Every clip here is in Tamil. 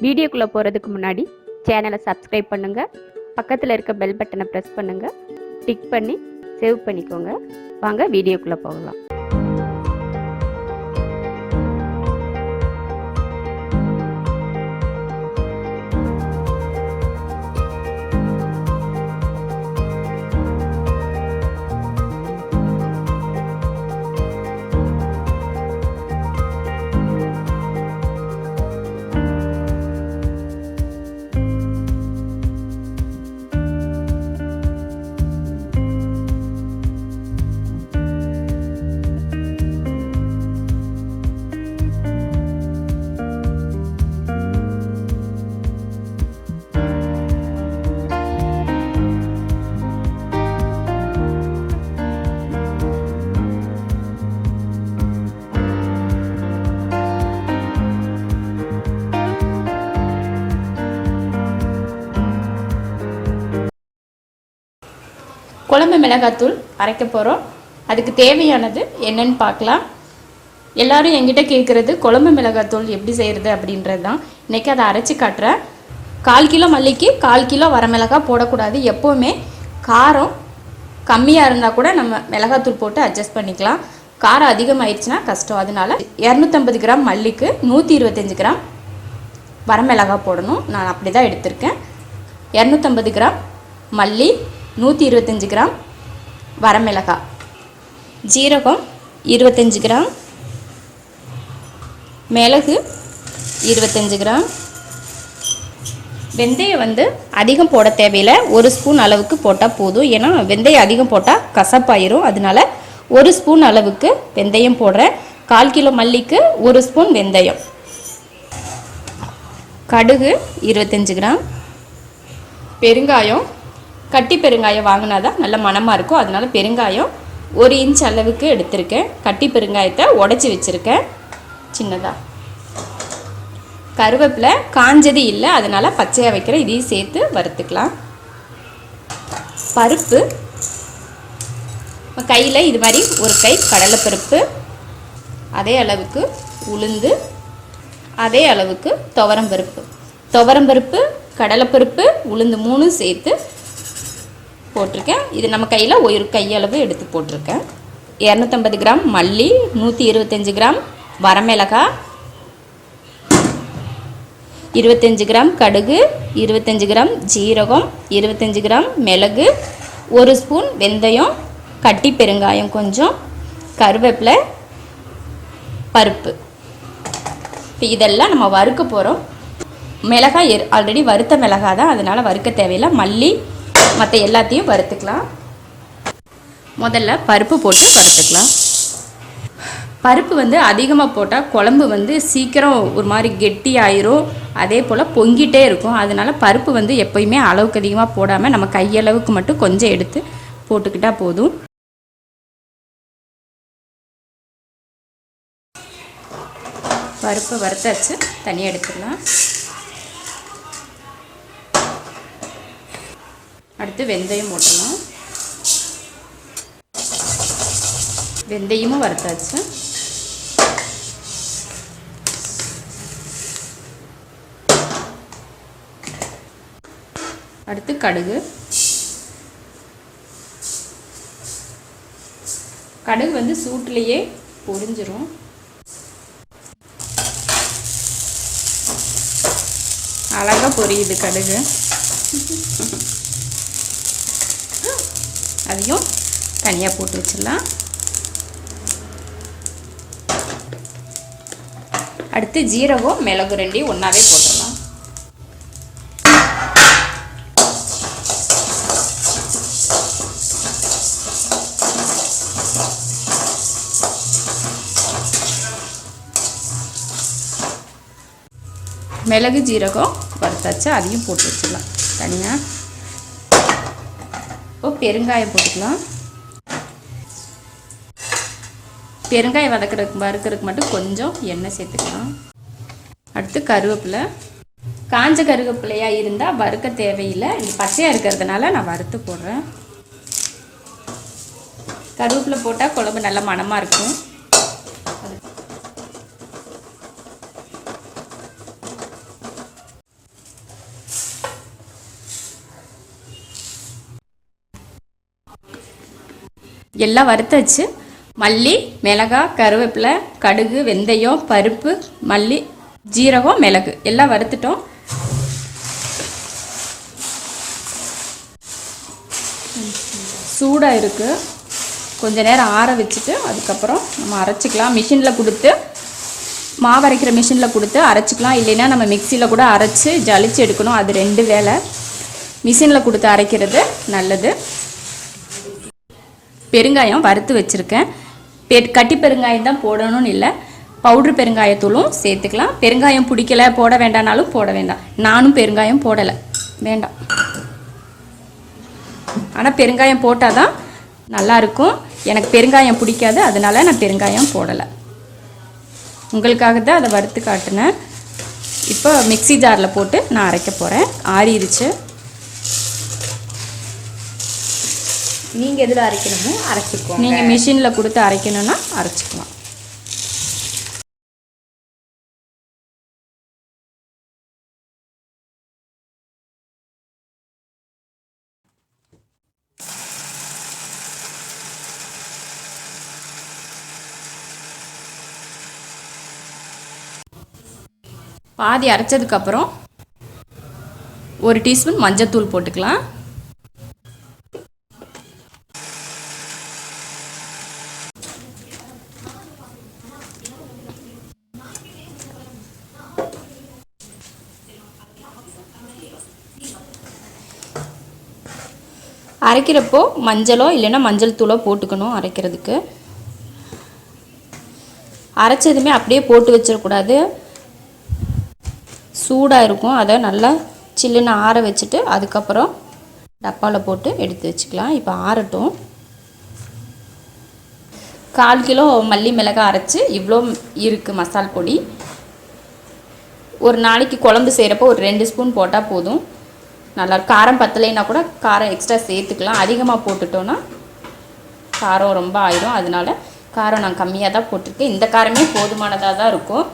வீடியோக்குள்ளே போகிறதுக்கு முன்னாடி சேனலை சப்ஸ்கிரைப் பண்ணுங்கள், பக்கத்தில் இருக்க பெல் பட்டனை ப்ரெஸ் பண்ணுங்கள், டிக் பண்ணி சேவ் பண்ணிக்கோங்க. வாங்க வீடியோக்குள்ளே போகலாம். குழம்பு மிளகாத்தூள் அரைக்க போகிறோம். அதுக்கு தேவையானது என்னன்னு பார்க்கலாம். எல்லோரும் என்கிட்ட கேட்குறது குழம்பு மிளகாத்தூள் எப்படி செய்கிறது அப்படின்றது தான். இன்றைக்கி அதை அரைச்சி காட்டுறேன். 1/4 கிலோ மல்லிக்கு 1/4 கிலோ வரமிளகாய் போடக்கூடாது. எப்போவுமே காரம் கம்மியாக இருந்தால் கூட நம்ம மிளகாத்தூள் போட்டு அட்ஜஸ்ட் பண்ணிக்கலாம். காரம் அதிகமாகிடுச்சுன்னா கஷ்டம். அதனால் 250 கிராம் மல்லிக்கு 125 கிராம் வரமிளகாய் போடணும். நான் அப்படி தான் எடுத்திருக்கேன். 250 கிராம் மல்லி, 125 கிராம் வரமிளகாய், ஜீரகம் 25 கிராம், மிளகு 25 கிராம். வெந்தயம் அதிகம் போட தேவையில்லை, 1 ஸ்பூன் அளவுக்கு போட்டால் போதும். ஏன்னா வெந்தயம் அதிகம் போட்டால் கசப்பாயிரும். அதனால 1 ஸ்பூன் அளவுக்கு வெந்தயம் போடுறேன். 1/4 கிலோ மல்லிக்கு 1 ஸ்பூன் வெந்தயம். கடுகு 25 கிராம். பெருங்காயம், கட்டி பெருங்காயம் வாங்கினா தான் நல்ல மணமாக இருக்கும். அதனால் பெருங்காயம் 1 இன்ச் அளவுக்கு எடுத்திருக்கேன். கட்டி பெருங்காயத்தை உடச்சி வச்சுருக்கேன் சின்னதாக. கருவேப்பிலை காஞ்சது இல்லை, அதனால் பச்சையாக வைக்கிறேன். இதையும் சேர்த்து வறுத்துக்கலாம். பருப்பு கையில் இது மாதிரி 1 கை கடலைப்பருப்பு, அதே அளவுக்கு உளுந்து, அதே அளவுக்கு துவரம்பருப்பு, கடலைப்பருப்பு, உளுந்து 3 சேர்த்து போட்டிருக்கேன். இது நம்ம கையில் 1 கையளவு எடுத்து போட்டிருக்கேன். 250 கிராம் மல்லி, 125 கிராம் வரமிளகாய், 25 கிராம் கடுகு, 25 கிராம் ஜீரகம், 25 கிராம் மிளகு, 1 ஸ்பூன் வெந்தயம், கட்டி பெருங்காயம் கொஞ்சம், கருவேப்பிலை, பருப்பு. இப்போ இதெல்லாம் நம்ம வறுக்க போகிறோம். மிளகாய் ஆல்ரெடி வறுத்த மிளகாய் தான், அதனால் வறுக்க தேவையில்லை. மல்லி மற்ற எல்லாத்தையும் வறுத்துக்கலாம். முதல்ல பருப்பு போட்டு வறுத்துக்கலாம். பருப்பு அதிகமாக போட்டால் குழம்பு சீக்கிரம் ஒரு மாதிரி கெட்டி ஆயிரும். அதே போல் பொங்கிட்டே இருக்கும். அதனால் பருப்பு எப்போயுமே அளவுக்கு அதிகமாக போடாமல் நம்ம கையளவுக்கு மட்டும் கொஞ்சம் எடுத்து போட்டுக்கிட்டால் போதும். பருப்பை வறுத்தாச்சு, தனியாக எடுத்துடலாம். அடுத்து வெந்தயம் போட்டலாம். வெந்தயமும் வறுத்தாச்சு. அடுத்து கடுகு. கடுகு சூட்டிலேயே பொரிஞ்சிரும். அழகாக பொரியுது கடுகு. அதையும் தனியாக போட்டு வச்சிடலாம். அடுத்து ஜீரகம் மிளகு 2 ஒன்றாவே போட்டுடலாம். மிளகு ஜீரகம் வறுத்தாச்சு, அதையும் போட்டு வச்சிடலாம் தனியாக. இப்போ பெருங்காயம் போட்டுக்கலாம். பெருங்காயம் வறுக்கிறதுக்கு மட்டும் கொஞ்சம் எண்ணெய் சேர்த்துக்கலாம். அடுத்து கருவேப்பிலை. காஞ்ச கருவேப்பிலையாக இருந்தால் வறுக்க தேவையில்லை. இது பச்சையாக இருக்கிறதுனால நான் வறுத்து போடுறேன். கருவேப்பிலை போட்டால் குழம்பு நல்ல மணமாக இருக்கும். எல்லாம் வறுத்தாச்சு. மல்லி, மிளகாய், கருவேப்பிலை, கடுகு, வெந்தயம், பருப்பு, மல்லி, ஜீரகம், மிளகு எல்லாம் வறுத்துட்டோம். சூடாக இருக்குது. கொஞ்ச நேரம் ஆற வச்சுட்டு அதுக்கப்புறம் நம்ம அரைச்சிக்கலாம். மிஷினில் கொடுத்து மாவு அரைக்கிற மிஷினில் கொடுத்து அரைச்சிக்கலாம். இல்லைன்னா நம்ம மிக்சியில் கூட அரைச்சி ஜலிச்சு எடுக்கணும். அது 2 வேலை. மிஷினில் கொடுத்து அரைக்கிறது நல்லது. பெருங்காயம் வறுத்து வச்சுருக்கேன். கட்டி பெருங்காயம் தான் போடணும்னு இல்லை, பவுட்ரு பெருங்காயத்தூளும் சேர்த்துக்கலாம். பெருங்காயம் பிடிக்கலை போட வேண்டானாலும் போட வேண்டாம். நானும் பெருங்காயம் போடலை, வேண்டாம். ஆனால் பெருங்காயம் போட்டால் தான் நல்லாயிருக்கும். எனக்கு பெருங்காயம் பிடிக்காது, அதனால் நான் பெருங்காயம் போடலை. உங்களுக்காக தான் அதை வறுத்து காட்டினேன். இப்போ மிக்ஸி ஜாரில் போட்டு நான் அரைக்க போகிறேன். ஆறிடுச்சு. நீங்கள் எதில் அரைக்கணுமோ அரைச்சிக்குவோம். நீங்கள் மிஷினில் கொடுத்து அரைக்கணும்னா அரைச்சிக்கலாம். பாதி அரைச்சதுக்கப்புறம் 1 டீஸ்பூன் மஞ்சத்தூள் போட்டுக்கலாம். அரைக்கிறப்போ மஞ்சளோ இல்லைன்னா மஞ்சள் தூளோ போட்டுக்கணும் அரைக்கிறதுக்கு. அரைச்சதுமே அப்படியே போட்டு வச்சிடக்கூடாது, சூடாக இருக்கும். அதை நல்லா சில்லுன்னு ஆற வச்சுட்டு அதுக்கப்புறம் டப்பாவில் போட்டு எடுத்து வச்சுக்கலாம். இப்போ ஆறட்டும். 1/4 கிலோ மல்லி மிளகாய் அரைச்சி இவ்வளோ இருக்குது மசால் பொடி. ஒரு நாளைக்கு குழம்பு செய்கிறப்போ ஒரு 2 ஸ்பூன் போட்டால் போதும். நல்லா காரம் பத்தலைன்னா கூட காரம் எக்ஸ்ட்ரா சேர்த்துக்கலாம். அதிகமாக போட்டுட்டோன்னா காரம் ரொம்ப ஆயிடும். அதனால காரம் நான் கம்மியாக தான் போட்டிருக்கேன். இந்த காரமே போதுமானதாக தான் இருக்கும்.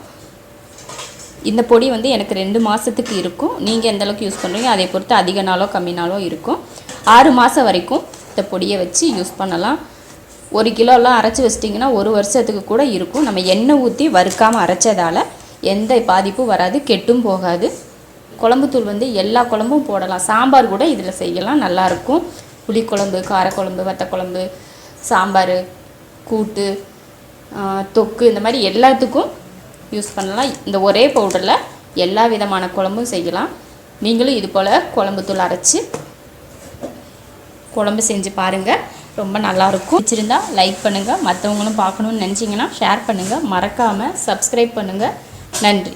இந்த பொடி வந்து எனக்கு 2 மாதத்துக்கு இருக்கும். நீங்கள் எந்தளவுக்கு யூஸ் பண்ணுறீங்க அதை பொறுத்து அதிக நாளோ கம்மி நாளோ இருக்கும். 6 மாதம் வரைக்கும் இந்த பொடியை வச்சு யூஸ் பண்ணலாம். 1 கிலோலாம் அரைச்சி வச்சிட்டிங்கன்னா 1 வருஷத்துக்கு கூட இருக்கும். நம்ம எண்ணெய் ஊற்றி வறுக்காமல் அரைச்சதால் எந்த பாதிப்பும் வராது, கெட்டும் போகாது. குழம்புத்தூள் வந்து எல்லா குழம்பும் போடலாம். சாம்பார் கூட இதில் செய்யலாம், நல்லாயிருக்கும். புளிக்குழம்பு, காரக்குழம்பு, வத்தக்குழம்பு, சாம்பார், கூட்டு, தொக்கு, இந்த மாதிரி எல்லாத்துக்கும் யூஸ் பண்ணலாம். இந்த ஒரே பவுடரில் எல்லா விதமான குழம்பும் செய்யலாம். நீங்களும் இது போல் குழம்புத்தூள் அரைச்சி குழம்பு செஞ்சு பாருங்கள், ரொம்ப நல்லாயிருக்கும். பிடிச்சிருந்தா லைக் பண்ணுங்கள். மற்றவங்களும் பார்க்கணுன்னு நினச்சிங்கன்னா ஷேர் பண்ணுங்கள். மறக்காமல் சப்ஸ்கிரைப் பண்ணுங்கள். நன்றி.